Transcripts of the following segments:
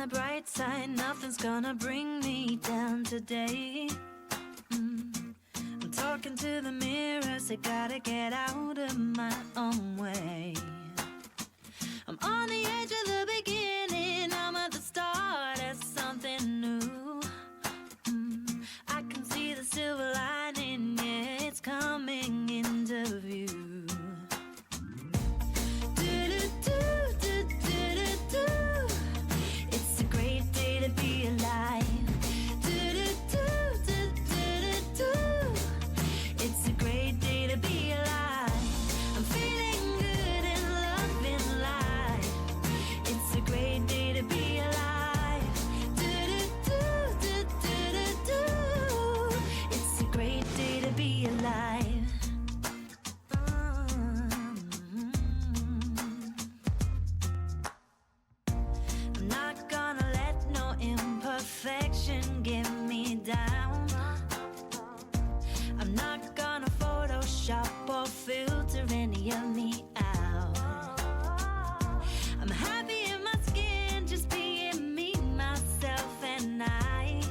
the bright side, nothing's gonna bring me down today. I'm talking to the mirror, say gotta get out of my own way. I'm on the edge of the beginning, I'm at the start of something new. I can see the silver lining, yeah, it's coming into view. It's a great day to be alive. It's a great day to be alive. I'm feeling good and loving life. It's a great day to be alive. It's a great day to be alive. I'm not gonna let no imperfection get me down. I'm not gonna Photoshop or filter any of me out. I'm happy in my skin, just being me, myself, and I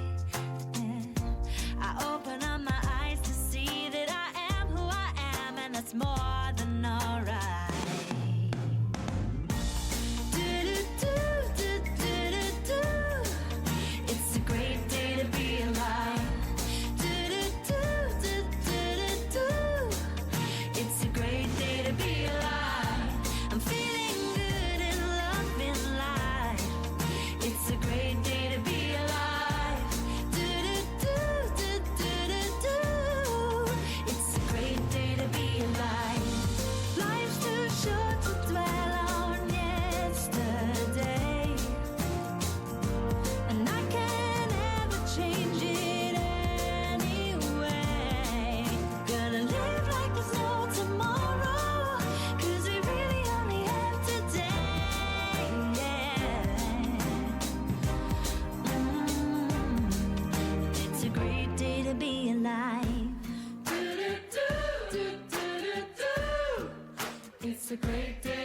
open up my eyes to see that I am who I am, and that's more than alright. It's a great day to be alive. It's a great day to be alive. I'm feeling good and loving life. It's a great day to be alive. It's a great day to be alive. Life's too short to dwell on yesterday, and I can't ever change it anyway. Gonna live like there's no tomorrow, 'cause we really only have today, yeah. It's a great day to be alive. It's a great day.